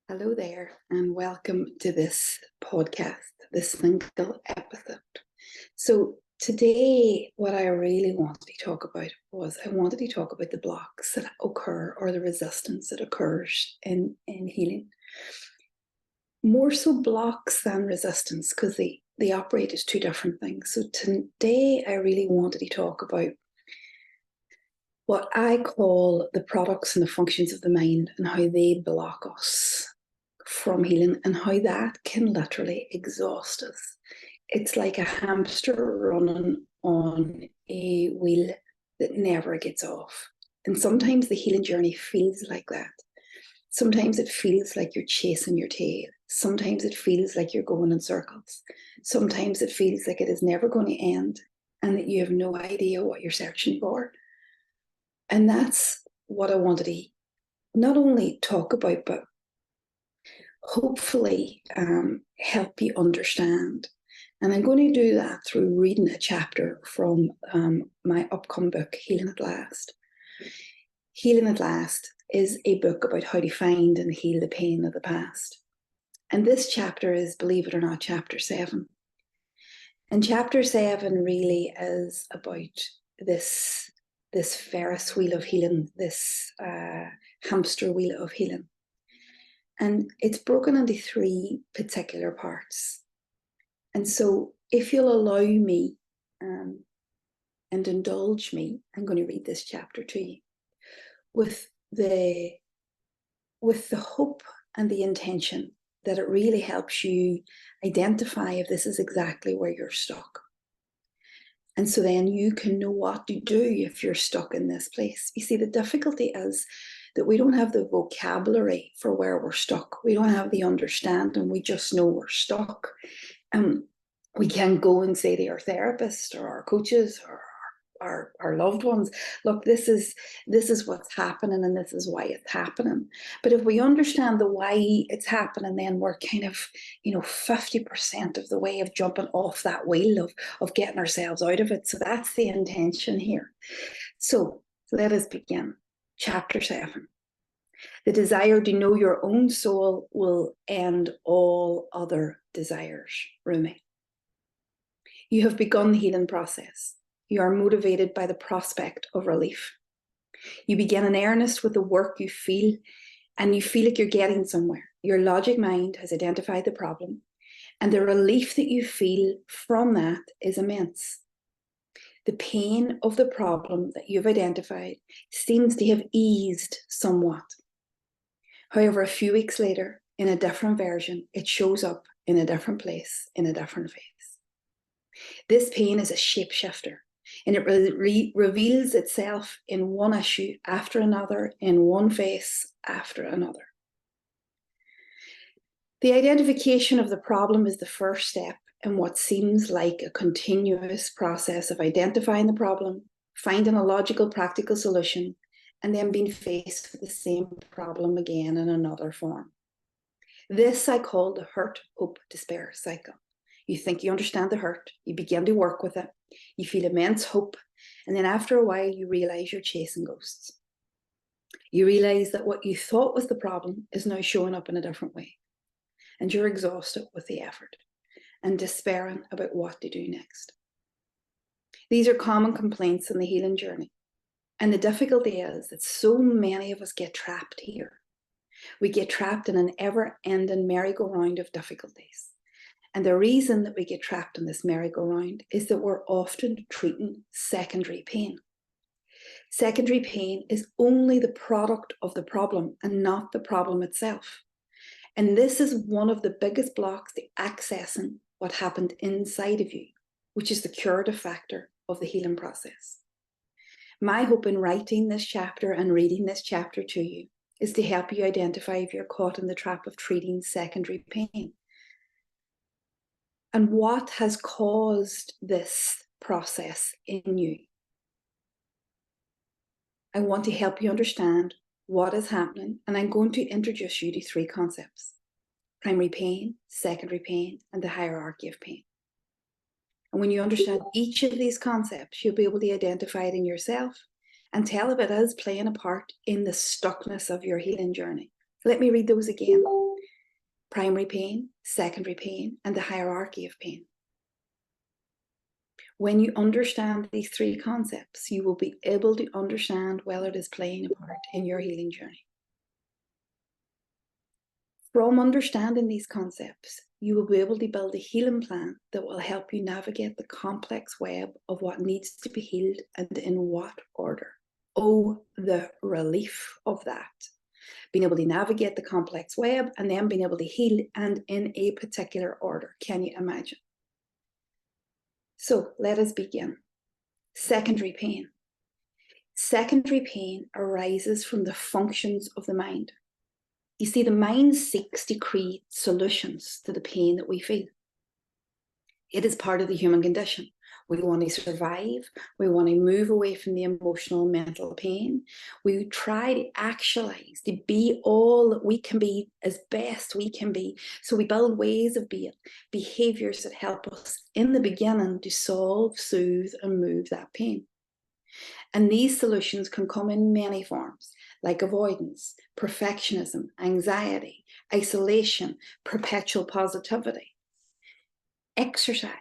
Hello there, and welcome to this podcast, this single episode. So, today, what I really wanted to talk about was I wanted to talk about the blocks that occur or the resistance that occurs in healing. More so blocks than resistance, because they operate as two different things. So, today, I really wanted to talk about what I call the products and the functions of the mind and how they block us from healing and how that can literally exhaust us. It's like a hamster running on a wheel that never gets off. And sometimes the healing journey feels like that. Sometimes it feels like you're chasing your tail. Sometimes it feels like you're going in circles. Sometimes it feels like it is never going to end and that you have no idea what you're searching for. And that's what I wanted to not only talk about, but hopefully help you understand. And I'm going to do that through reading a chapter from my upcoming book, Healing at Last. Healing at Last is a book about how to find and heal the pain of the past. And this chapter is, believe it or not, chapter 7. And chapter 7 really is about this Ferris wheel of healing, this hamster wheel of healing. And it's broken into 3 particular parts. And so if you'll allow me and indulge me, I'm going to read this chapter to you with the hope and the intention that it really helps you identify if this is exactly where you're stuck. And so then you can know what to do if you're stuck in this place. You see, the difficulty is that we don't have the vocabulary for where we're stuck. We don't have the understanding. We just know we're stuck. And we can't go and say to our therapist or our coaches or our loved ones, look, this is what's happening and this is why it's happening. But if we understand the why it's happening, then we're kind of, 50% of the way of jumping off that wheel of getting ourselves out of it. So that's the intention here. So let us begin. Chapter 7. The desire to know your own soul will end all other desires. Rumi. You have begun the healing process. You are motivated by the prospect of relief. You begin in earnest with the work you feel, and you feel like you're getting somewhere. Your logic mind has identified the problem, and the relief that you feel from that is immense. The pain of the problem that you've identified seems to have eased somewhat. However, a few weeks later, in a different version, it shows up in a different place, in a different phase. This pain is a shapeshifter, and it reveals itself in one issue after another, in one face after another. The identification of the problem is the first step in what seems like a continuous process of identifying the problem, finding a logical, practical solution, and then being faced with the same problem again in another form. This I call the hurt, hope, despair cycle. You think you understand the hurt, you begin to work with it, you feel immense hope, and then after a while you realize you're chasing ghosts. You realize that what you thought was the problem is now showing up in a different way, and you're exhausted with the effort and despairing about what to do next. These are common complaints in the healing journey, and the difficulty is that so many of us get trapped here. We get trapped in an ever-ending merry-go-round of difficulties. And the reason that we get trapped in this merry-go-round is that we're often treating secondary pain. Secondary pain is only the product of the problem and not the problem itself. And this is one of the biggest blocks to accessing what happened inside of you, which is the curative factor of the healing process. My hope in writing this chapter and reading this chapter to you is to help you identify if you're caught in the trap of treating secondary pain. And what has caused this process in you. I want to help you understand what is happening, and I'm going to introduce you to 3 concepts: primary pain, secondary pain, and the hierarchy of pain. And when you understand each of these concepts, you'll be able to identify it in yourself and tell if it is playing a part in the stuckness of your healing journey. Let me read those again. primary pain, secondary pain, and the hierarchy of pain. When you understand these three concepts, you will be able to understand whether it is playing a part in your healing journey. From understanding these concepts, you will be able to build a healing plan that will help you navigate the complex web of what needs to be healed and in what order. Oh, the relief of that. Being able to navigate the complex web and then being able to heal and in a particular order. Can you imagine? So let us begin. Secondary pain. Secondary pain arises from the functions of the mind. You see, the mind seeks to create solutions to the pain that we feel. It is part of the human condition. We want to survive. We want to move away from the emotional and mental pain. We try to actualize, to be all that we can be as best we can be. So we build ways of being, behaviors that help us in the beginning to solve, soothe, and move that pain. And these solutions can come in many forms, like avoidance, perfectionism, anxiety, isolation, perpetual positivity, exercise.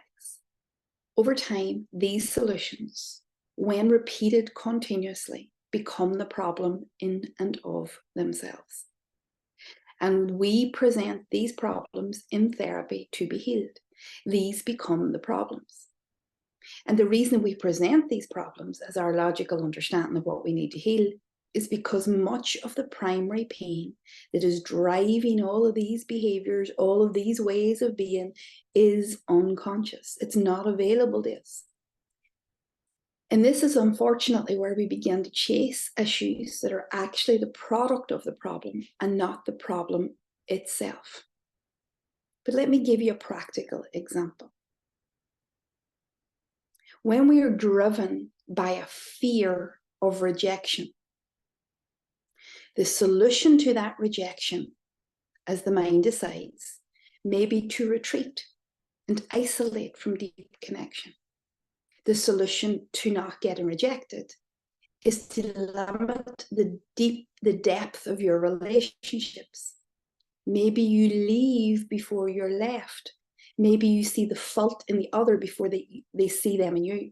Over time, these solutions, when repeated continuously, become the problem in and of themselves. And we present these problems in therapy to be healed. These become the problems. And the reason we present these problems as our logical understanding of what we need to heal is because much of the primary pain that is driving all of these behaviors, all of these ways of being, is unconscious. It's not available to us. And this is unfortunately where we begin to chase issues that are actually the product of the problem and not the problem itself. But let me give you a practical example. When we are driven by a fear of rejection, the solution to that rejection, as the mind decides, may be to retreat and isolate from deep connection. The solution to not getting rejected is to limit the depth of your relationships. Maybe you leave before you're left. Maybe you see the fault in the other before they see them in you.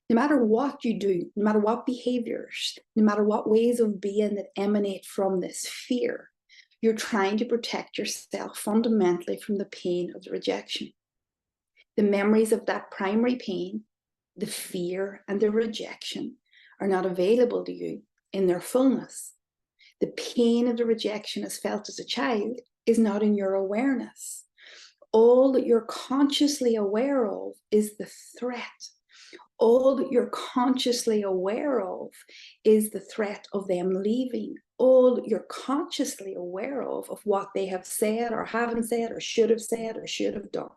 No matter what you do, no matter what behaviors, no matter what ways of being that emanate from this fear, you're trying to protect yourself fundamentally from the pain of the rejection. The memories of that primary pain, the fear and the rejection, are not available to you in their fullness. The pain of the rejection as felt as a child is not in your awareness. All that you're consciously aware of is the threat. All that you're consciously aware of is the threat of them leaving. All that you're consciously aware of what they have said or haven't said or should have done.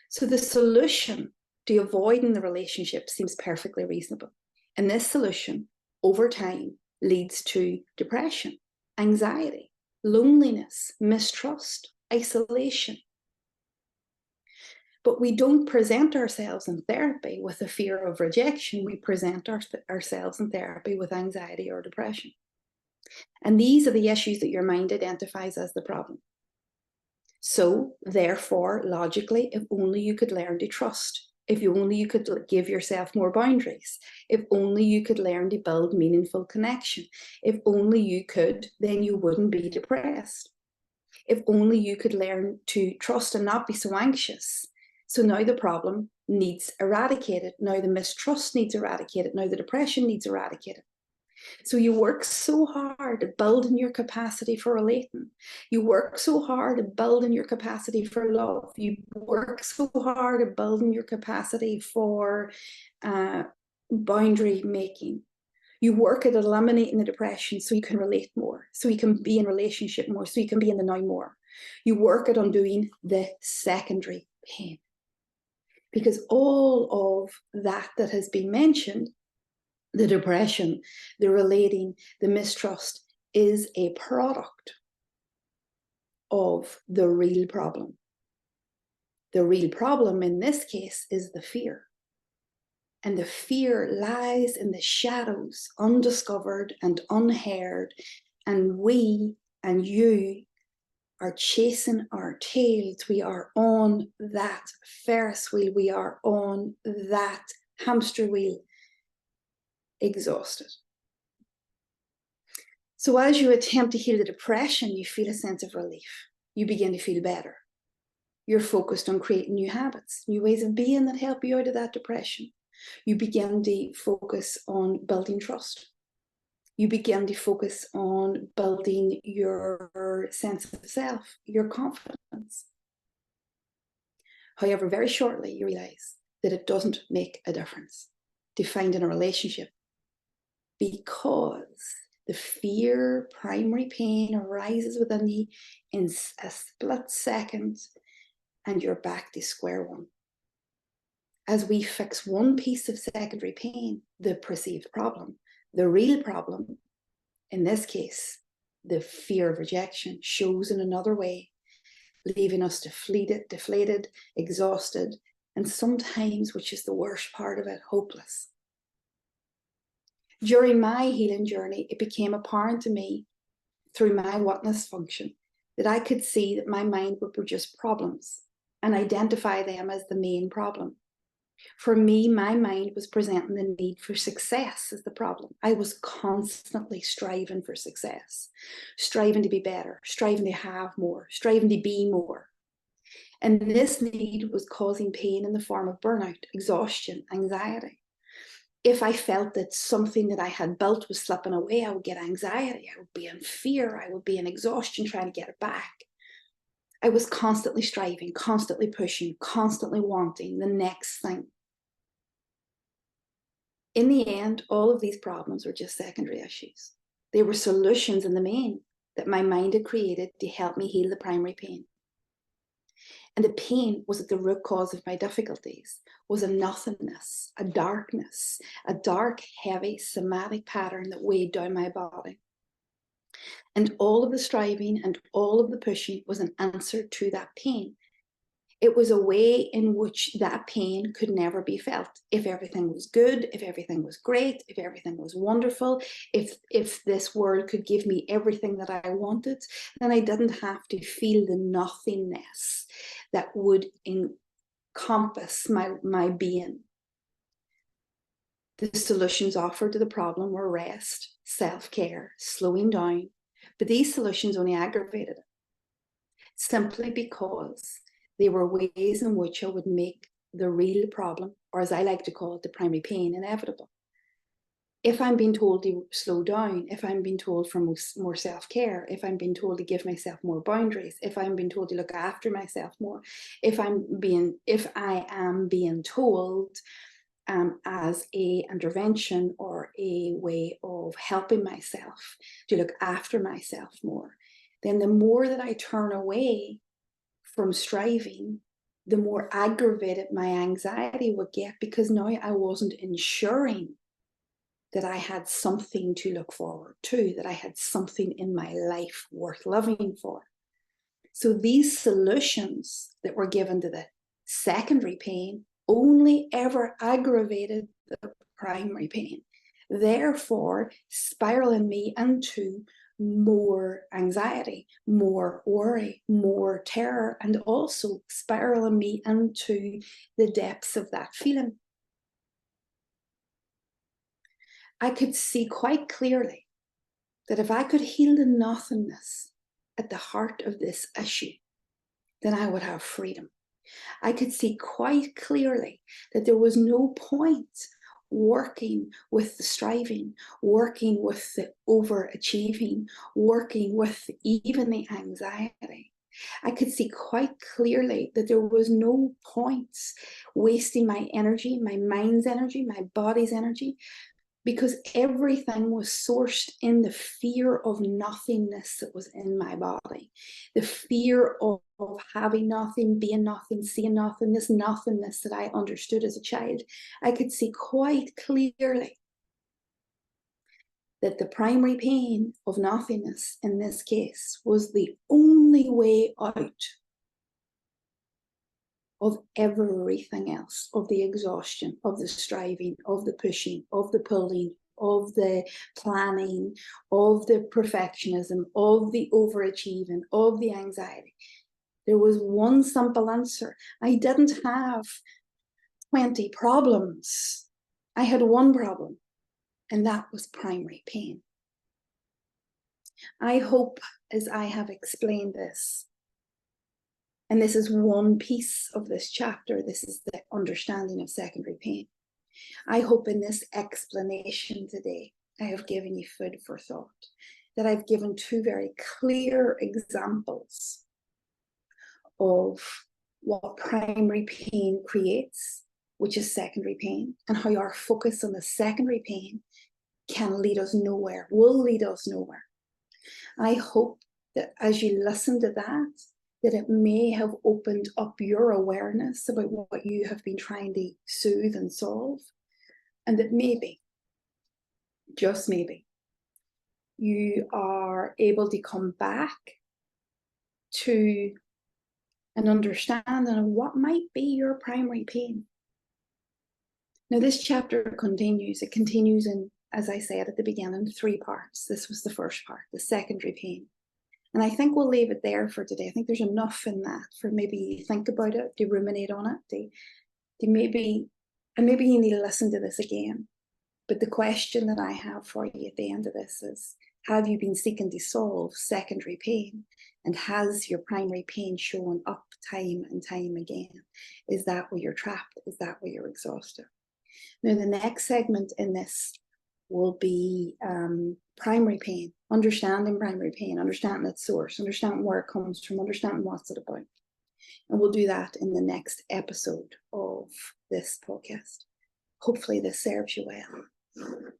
So the solution to avoiding the relationship seems perfectly reasonable. And this solution, over time, leads to depression, anxiety, loneliness, mistrust, isolation. But we don't present ourselves in therapy with a fear of rejection. We present ourselves in therapy with anxiety or depression. And these are the issues that your mind identifies as the problem. So, therefore, logically, if only you could learn to trust, if only you could give yourself more boundaries, if only you could learn to build meaningful connection, if only you could, then you wouldn't be depressed. If only you could learn to trust and not be so anxious. So now the problem needs eradicated. Now the mistrust needs eradicated. Now the depression needs eradicated. So you work so hard at building your capacity for relating. You work so hard at building your capacity for love. You work so hard at building your capacity for boundary making. You work at eliminating the depression so you can relate more, so you can be in relationship more, so you can be in the now more. You work at undoing the secondary pain. Because all of that has been mentioned, the depression, the relating, the mistrust, is a product of the real problem. The real problem in this case is the fear. And the fear lies in the shadows, undiscovered and unheard. And we and you are chasing our tails. We are on that Ferris wheel. We are on that hamster wheel, exhausted. So as you attempt to heal the depression, you feel a sense of relief. You begin to feel better. You're focused on creating new habits, new ways of being that help you out of that depression. You begin to focus on building trust. You begin to focus on building your sense of self, your confidence. However, very shortly, you realize that it doesn't make a difference to find in a relationship, because the fear, primary pain arises within you in a split second, and you're back to square one. As we fix one piece of secondary pain, the perceived problem, the real problem, in this case, the fear of rejection, shows in another way, leaving us deflated, exhausted, and sometimes, which is the worst part of it, hopeless. During my healing journey, it became apparent to me through my witness function that I could see that my mind would produce problems and identify them as the main problem. For me, my mind was presenting the need for success as the problem. I was constantly striving for success, striving to be better, striving to have more, striving to be more. And this need was causing pain in the form of burnout, exhaustion, anxiety. If I felt that something that I had built was slipping away, I would get anxiety. I would be in fear. I would be in exhaustion trying to get it back. I was constantly striving, constantly pushing, constantly wanting the next thing. In the end, all of these problems were just secondary issues. They were solutions in the main that my mind had created to help me heal the primary pain. And the pain was at the root cause of my difficulties, was a nothingness, a darkness, a dark, heavy, somatic pattern that weighed down my body. And all of the striving and all of the pushing was an answer to that pain. It was a way in which that pain could never be felt. If everything was good, if everything was great, if everything was wonderful, if this world could give me everything that I wanted, then I didn't have to feel the nothingness that would encompass my being. The solutions offered to the problem were rest, self-care, slowing down, but these solutions only aggravated it, simply because they were ways in which I would make the real problem, or as I like to call it, the primary pain, inevitable. If I'm being told to slow down, if I'm being told for more self-care, if I'm being told to give myself more boundaries, if I'm being told to look after myself more, if I am being told as an intervention or a way of helping myself to look after myself more, then the more that I turn away from striving, the more aggravated my anxiety would get, because now I wasn't ensuring that I had something to look forward to, that I had something in my life worth living for. So these solutions that were given to the secondary pain only ever aggravated the primary pain, therefore spiraling me into more anxiety, more worry, more terror, and also spiraling me into the depths of that feeling. I could see quite clearly that if I could heal the nothingness at the heart of this issue, then I would have freedom. I could see quite clearly that there was no point working with the striving, working with the overachieving, working with even the anxiety. I could see quite clearly that there was no point wasting my energy, my mind's energy, my body's energy, because everything was sourced in the fear of nothingness that was in my body, the fear of having nothing, being nothing, seeing nothing, this nothingness that I understood as a child. I could see quite clearly that the primary pain of nothingness in this case was the only way out of everything else, of the exhaustion, of the striving, of the pushing, of the pulling, of the planning, of the perfectionism, of the overachieving, of the anxiety. There was one simple answer. I didn't have 20 problems. I had one problem, and that was primary pain. I hope, as I have explained this, and this is one piece of this chapter, this is the understanding of secondary pain. I hope in this explanation today, I have given you food for thought, that I've given two very clear examples of what primary pain creates, which is secondary pain, and how our focus on the secondary pain can lead us nowhere, will lead us nowhere. I hope that as you listen to that it may have opened up your awareness about what you have been trying to soothe and solve, and that maybe, just maybe, you are able to come back to an understanding of what might be your primary pain. Now, this chapter continues. It continues in, as I said at the beginning, 3 parts. This was the first part, the secondary pain. And I think we'll leave it there for today. I think there's enough in that for maybe think about it, to ruminate on it, to maybe you need to listen to this again. But the question that I have for you at the end of this is, have you been seeking to solve secondary pain? And has your primary pain shown up time and time again? Is that where you're trapped? Is that where you're exhausted? Now, the next segment in this will be primary pain, understanding primary pain, understanding its source, understanding where it comes from, understanding what's it about. And we'll do that in the next episode of this podcast. Hopefully this serves you well.